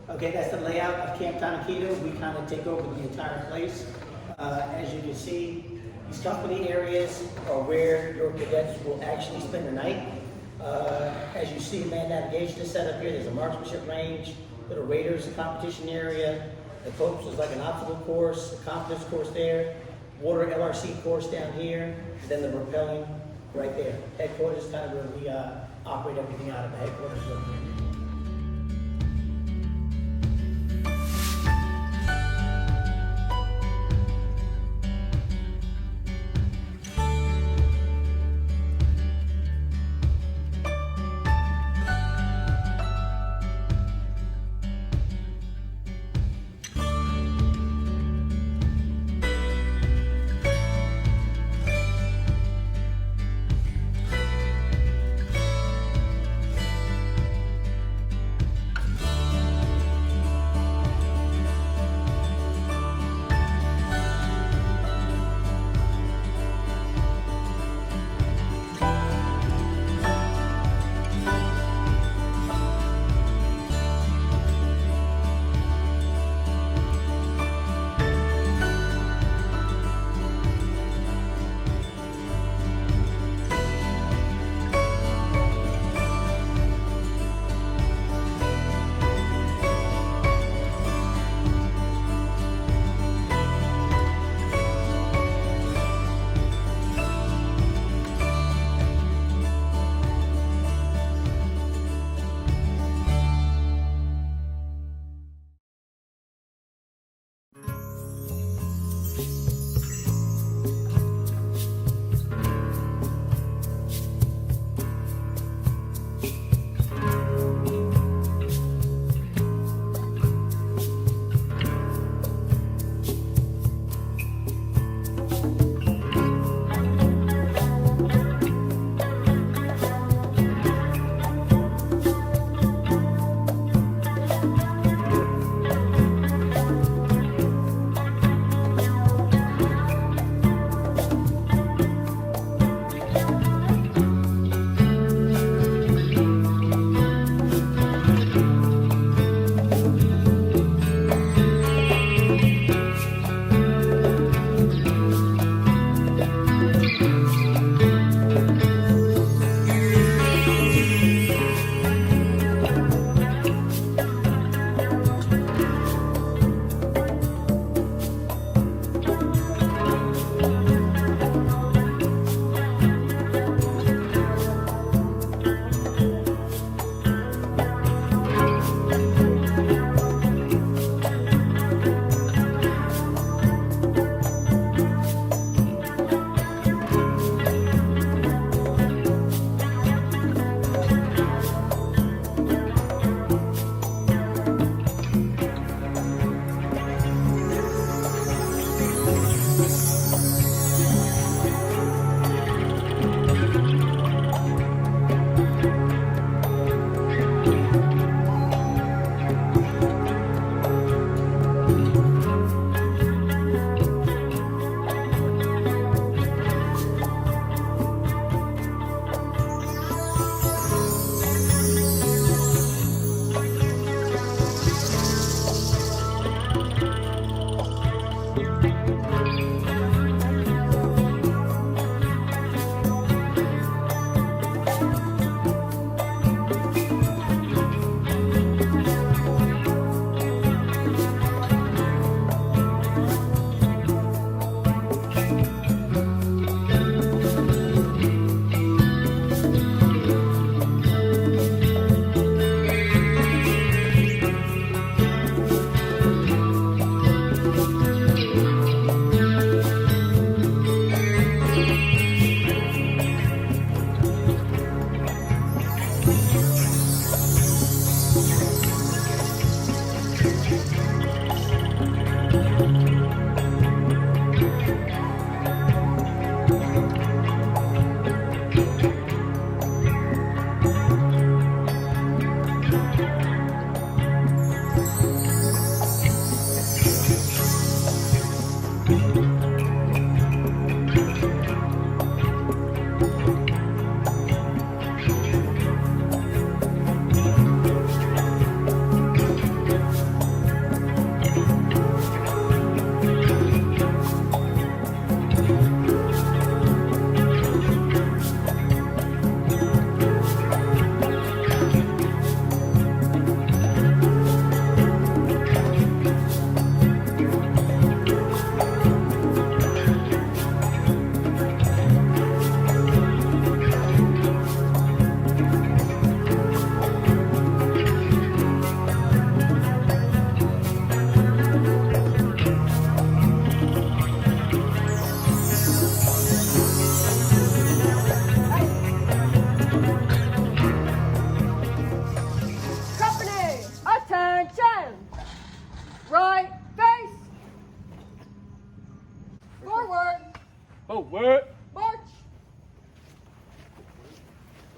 Okay, that's the layout of Camp Tonakito. We kind of take over the entire place. As you can see, these company areas are where your cadets will actually spend the night. As you see, man navigation is set up here. There's a marksmanship range, little raiders competition area. The copes is like an obstacle course, a confidence course there, water LRC course down here, then the rappelling right there. Headquarters is kind of where we operate everything out of the headquarters building.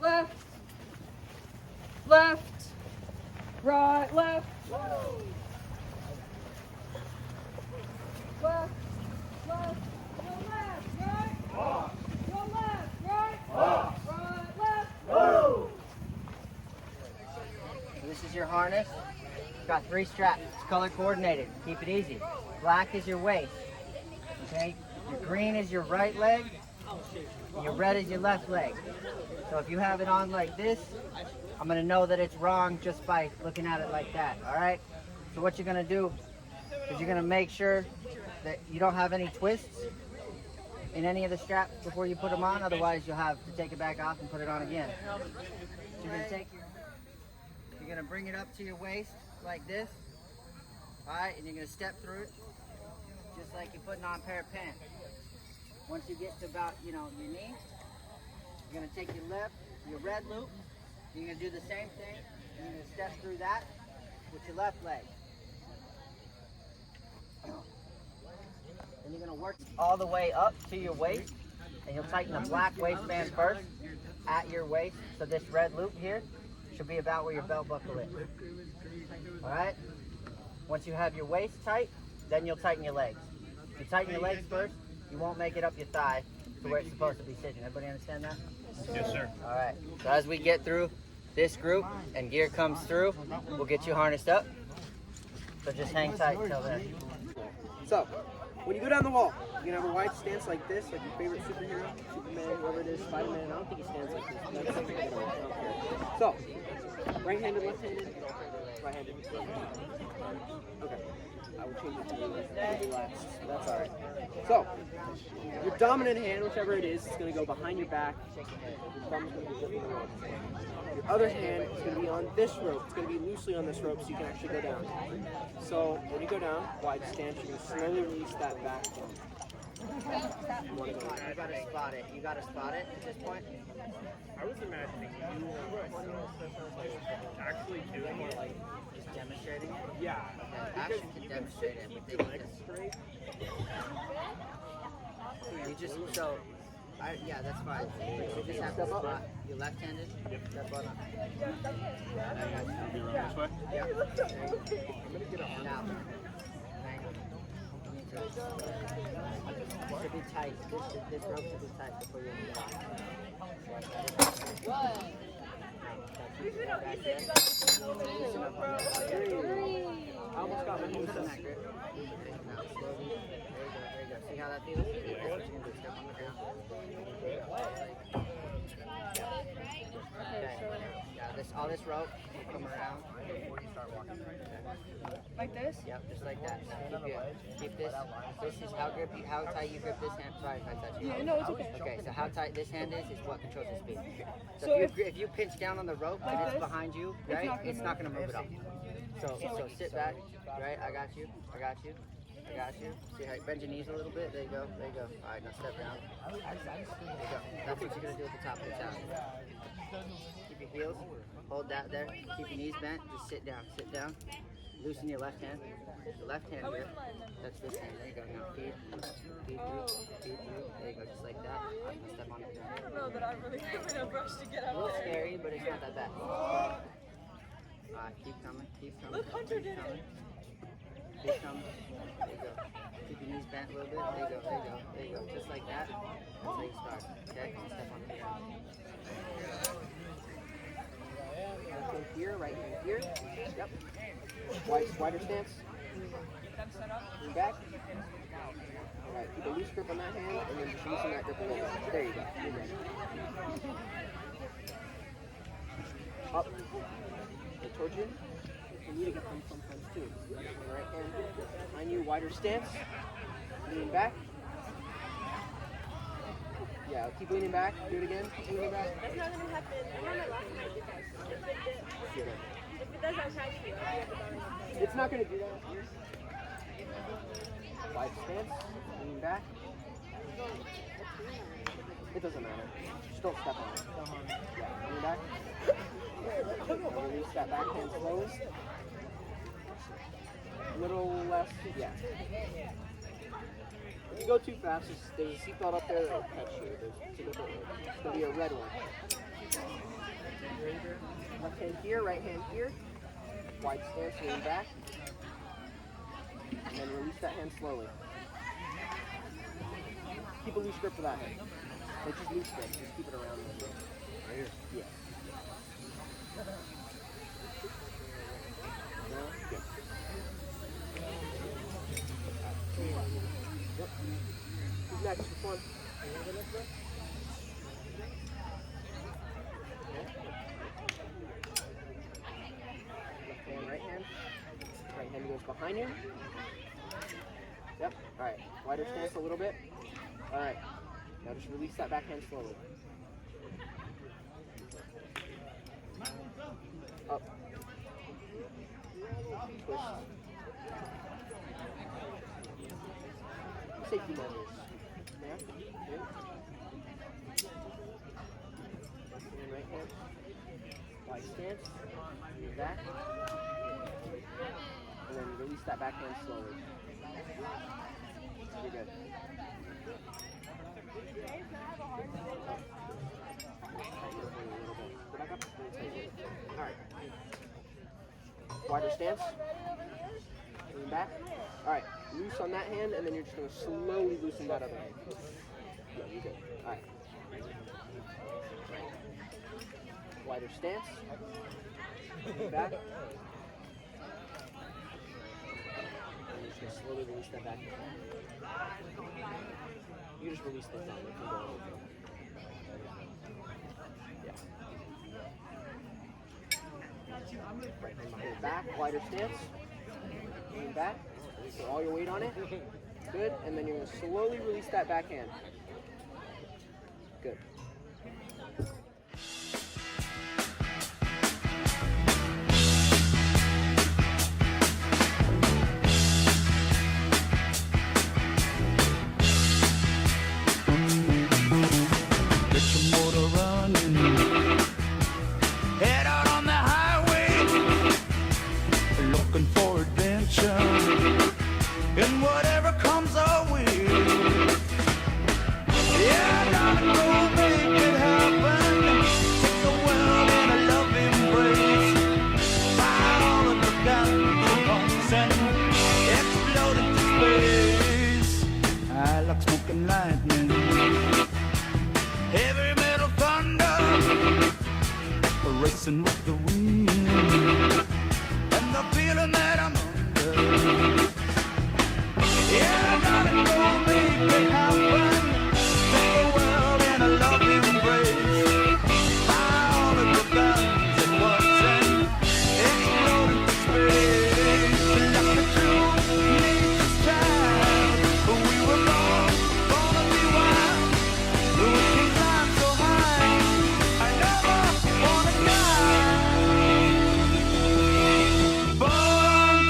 left, left, right, left, left, left, go left, right, go left, right, right, left. So this is your harness. It's got 3 straps. It's color coordinated. Keep it easy. Black is your waist. Okay? Your green is your right leg. And your red is your left leg. So if you have it on like this, I'm going to know that it's wrong just by looking at it like that. Alright? So what you're going to do is you're going to make sure that you don't have any twists in any of the straps before you put them on. Otherwise you'll have to take it back off and put it on again. So you're going to take you're going to bring it up to your waist like this. Alright, and you're going to step through it just like you're putting on a pair of pants. Once you get to about, your knee, you're going to take your red loop, you're going to do the same thing, and you're going to step through that with your left leg. Then you're going to work all the way up to your waist, and you'll tighten the black waistband first at your waist, so this red loop here should be about where your belt buckle is. Alright? Once you have your waist tight, then you'll tighten your legs. If you tighten your legs first, you won't make it up your thigh to where it's supposed to be sitting. Everybody understand that? Yes, sir. Alright. So as we get through this group and gear comes through, we'll get you harnessed up. So just hang tight until then. So, when you go down the wall, you can have a wide stance like this, like your favorite superhero, Superman, whoever it is, Spider-Man. I don't think he stands like this. That's something I don't care. So, right-handed, left-handed, right-handed. Okay. I will change it to the last. That's all right. So, your dominant hand, whichever it is going to go behind your back. Your thumb's going to be gripping the rope. Your other hand is going to be on this rope. It's going to be loosely on this rope so you can actually go down. So, when you go down, wide stance, you're going to slowly release that back thumb. You gotta spot it. You gotta spot it at this point. I was imagining you actually doing it like Just demonstrating it. yeah. Action can demonstrate it, but they need Straight. to. You just yeah, that's fine. You just have to spot. You're left-handed. Step up. Be running this way. Yeah. I'm gonna get a Now. It should be tight. This rope should be tight before you get I almost got my Loosen knees that grip. Now, slowly. There you go. See how that feels? That's what you're going to do. Step on the ground. Okay. Yeah, all this rope will come around before you start walking. Like this? Yep, just like that. Keep this. This is how tight you grip this hand. Sorry if I touch you. Yeah, no, it's okay. Okay, so how tight this hand is what controls the speed. So, So if you pinch down on the rope and it's behind you, right, it's not going to move at all. So sit back, right? I got you. See how you bend your knees a little bit? There you go. All right, now step down. There you go. That's what you're going to do at the top of the tower. Keep your heels, hold that there. Keep your knees bent, just sit down. Loosen your left hand. The left hand grip. That's this hand. There you go. Now feed through. There you go, just like that. Now step on it. I don't know that I'm really having a rush to get A up little there. scary, but it's not that bad. Keep coming. Look, Hunter did it. Keep coming. There you go. Keep your knees bent a little bit. There you go. Just like that. That's how you start. Okay? Step on the ground. Left hand here, right hand here. Yep. Wider stance. Lean back. Alright, keep a loose grip on that hand and then just loosen that grip a little bit. There you go. You're ready. Up. And towards you. You need to get them sometimes too. Right hand behind you, wider stance. Lean back. Yeah, keep leaning back. Do it again. Keep leaning back. That's not going to happen. I know my last time I did that. Good. If it does, I'll tag you. I'll be at the bottom. It's not going to do that. Wide stance. Lean back. It doesn't matter. Just don't step on it. Yeah, lean back. Release that backhand slowly. Little less. Yeah. you go too fast, there's a seatbelt up there that will catch you. It's a different one. It's going to be a red one. Left hand here, right hand here. Wide stance, lean back. And then release that hand slowly. Keep a loose grip for that hand. Like just loose grip, just keep it around. Right here. Yeah. Yeah. Yep. Who's next? Which one? Left hand, right hand. Right hand goes behind you. Yep. Alright. Wider stance a little bit. Alright. Now just release that back hand slowly. Up. Twist. Safety measures. Yeah. Good. Left hand, right hand. Wide stance. Move back. And then release that back hand slowly. You're good. Alright. Wider stance. Lean back. Alright. Loose on that hand, and then you're just going to slowly loosen that other hand. Yeah, you're good. Alright. Wider stance. Lean back. And you're just going to slowly release that back hand. You just release this down. It can go over. Yeah. Right hand behind your back, wider stance. Lean back. Put all your weight on it. Good. And then you're going to slowly release that back hand. Good. Racing with the wind and the feeling that I'm under. Yeah, I gotta go make it happen. Take the world in a loving embrace. Fire all of the guns and what's and explode into space. Like a true nature's child, we were born to be wild. We can climb so high. I never wanna die. Born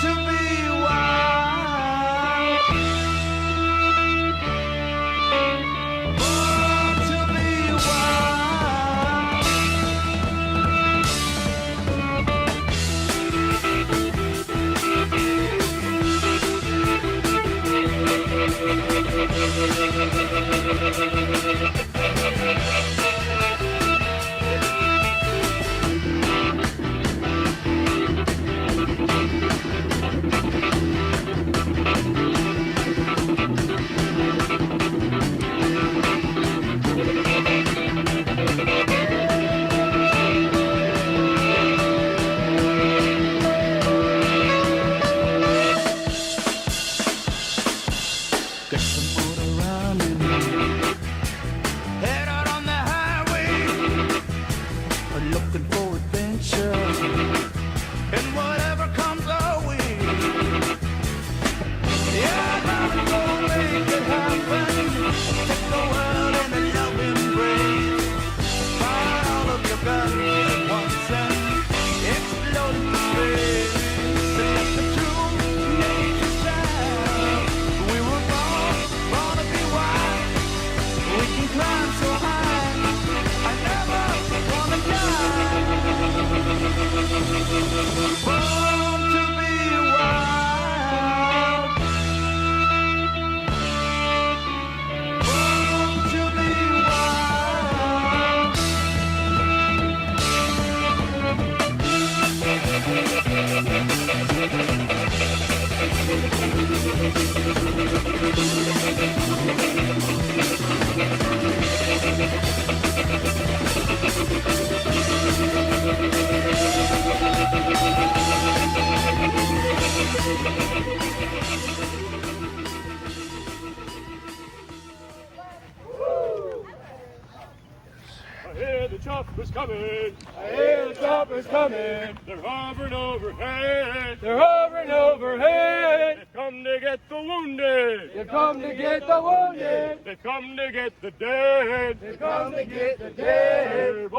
the chopper's coming. I hear the chopper's coming. They're hovering overhead. They're hovering overhead. They've come to get the wounded. They've come to get the wounded. They've come to get the dead. They've come to get the dead.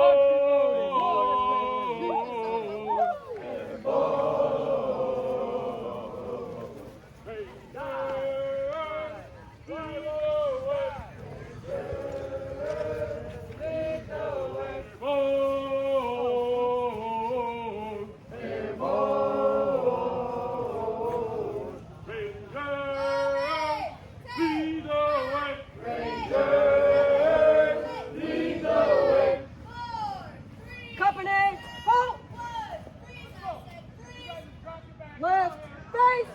Company, halt! Left, face!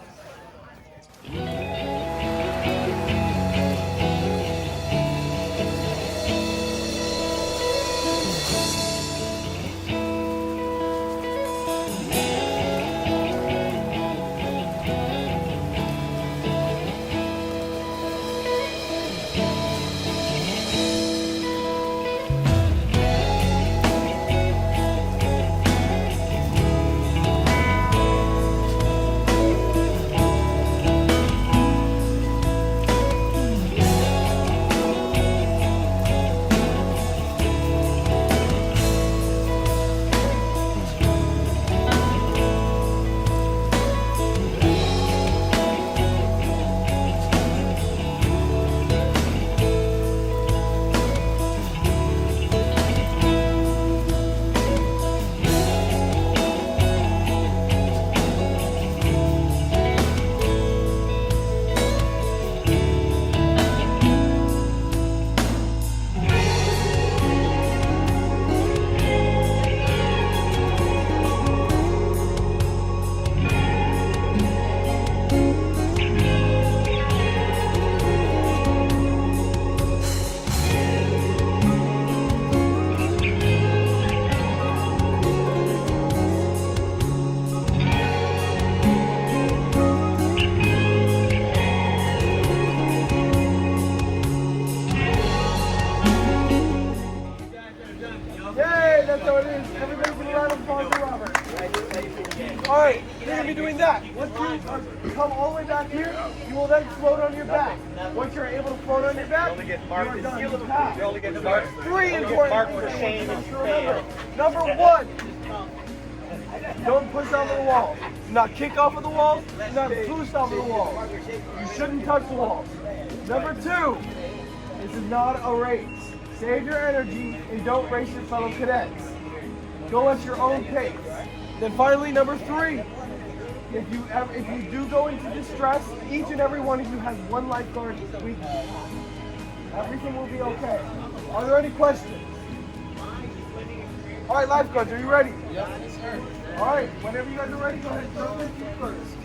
Yay, that's how it is. Everybody give a round of applause for Robert. All right, you're going to be doing that. Once you come all the way back here, you will then float on your back. Once you're able to float on your back, you are done. You pass. Three important things to remember. Number one, don't push off of the wall. Do not kick off of the wall. Do not boost off of the wall. You shouldn't touch the wall. Number two, this is not a race. Save your energy and don't race your fellow cadets. Go at your own pace. Then finally, number three, if you do go into distress, each and every one of you has one lifeguard with you. Everything will be okay. Are there any questions? All right, lifeguards, are you ready? Yes, sir. All right, whenever you guys are ready, go ahead and jump in first.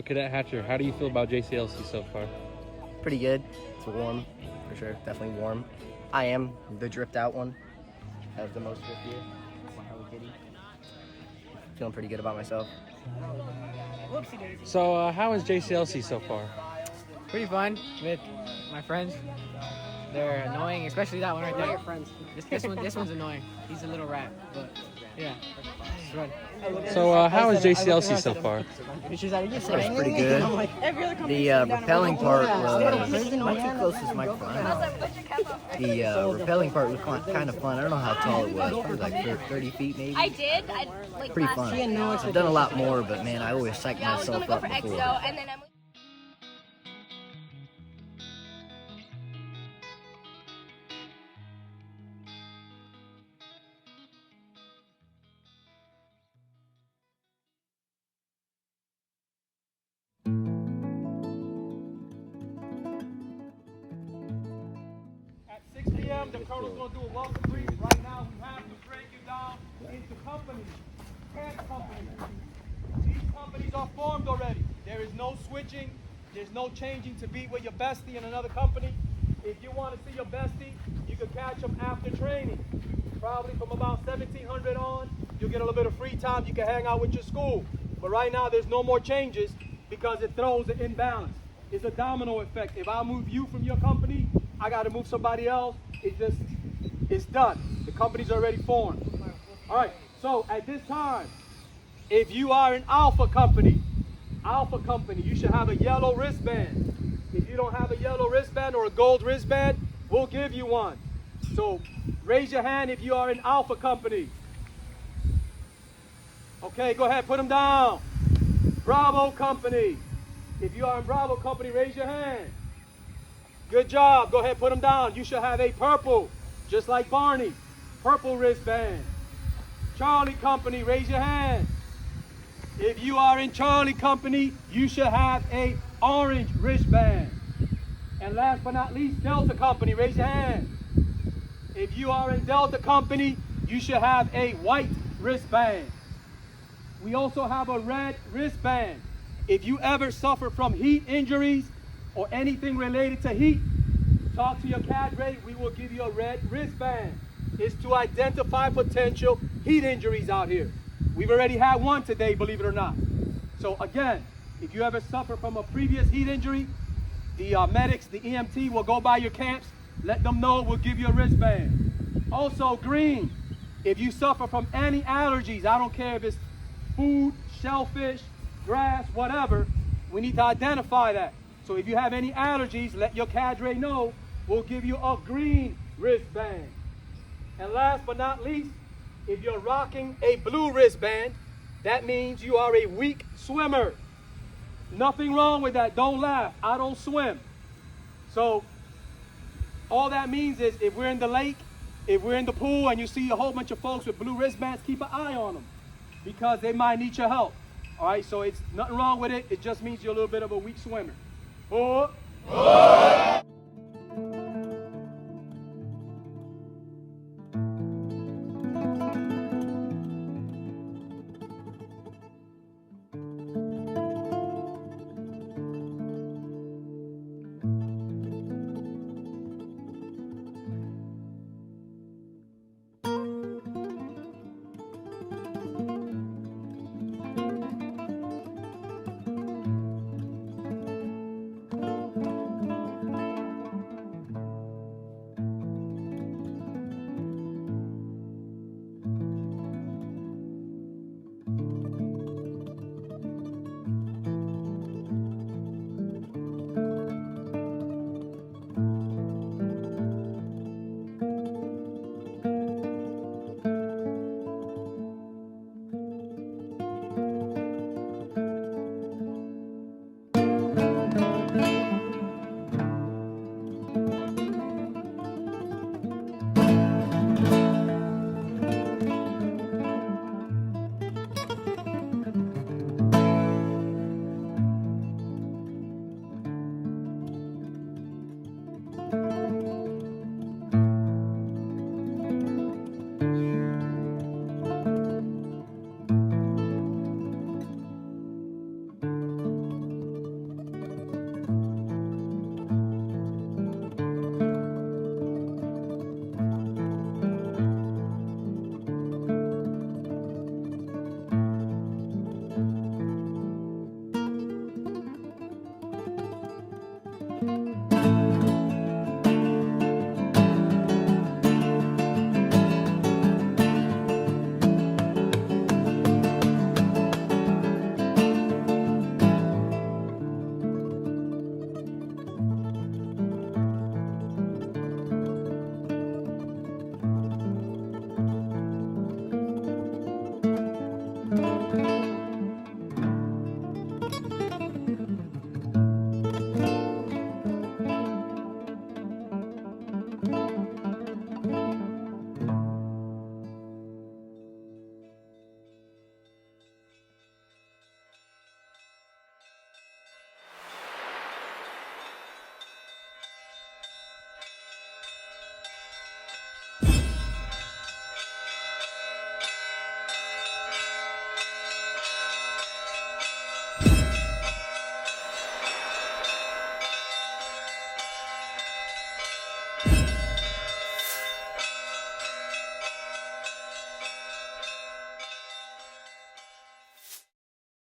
Cadet Hatcher, how do you feel about JCLC so far? Pretty good. It's warm, for sure. Definitely warm. I am the dripped out one. I have the most drip here. My Hello Kitty. Feeling pretty good about myself. So how is JCLC so far? Pretty fun with my friends. They're annoying, especially that one right there. friends. This one's annoying. He's a little rat, but yeah. It's fun. So how is JCLC so far? It's pretty good. The rappelling part was not too close to this microphone. The rappelling part was kind of fun. I don't know how tall it was. Probably like 30 feet maybe. I did. Pretty fun. I've done a lot more, but man, I always psych Yeah, I was myself gonna go up for before. EXO, and then Emily. At 6 p.m., the colonel's going to do a welcome brief. Right now, we have to break you down into companies, 10 companies. These companies are formed already. There is no switching. There's no changing to be with your bestie in another company. If you want to see your bestie, you can catch them after training. Probably from about 1700 on, you'll get a little bit of free time. You can hang out with your school. But right now, there's no more changes because it throws an imbalance. It's a domino effect. If I move you from your company, I got to move somebody else. It's done. The company's already formed. All right, so at this time, if you are an alpha company, you should have a yellow wristband. If you don't have a yellow wristband or a gold wristband, we'll give you one. So raise your hand if you are an alpha company. Okay, go ahead, put them down. Bravo company. If you are in Bravo company, raise your hand. Good job. Go ahead, put them down. You should have a purple, just like Barney. Purple wristband. Charlie company, raise your hand. If you are in Charlie company, you should have a orange wristband. And last but not least, Delta company, raise your hand. If you are in Delta company, you should have a white wristband. We also have a red wristband. If you ever suffer from heat injuries or anything related to heat, talk to your cadre, we will give you a red wristband. It's to identify potential heat injuries out here. We've already had one today, believe it or not. So again, if you ever suffer from a previous heat injury, the medics, the EMT will go by your camps, let them know, we'll give you a wristband. Also green, if you suffer from any allergies, I don't care if it's food, shellfish, grass, whatever, we need to identify that. So if you have any allergies, let your cadre know, we'll give you a green wristband. And last but not least, if you're rocking a blue wristband, that means you are a weak swimmer. Nothing wrong with that. Don't laugh. I don't swim. So all that means is if we're in the lake, if we're in the pool and you see a whole bunch of folks with blue wristbands, keep an eye on them because they might need your help. All right, so it's nothing wrong with it. It just means you're a little bit of a weak swimmer. 4,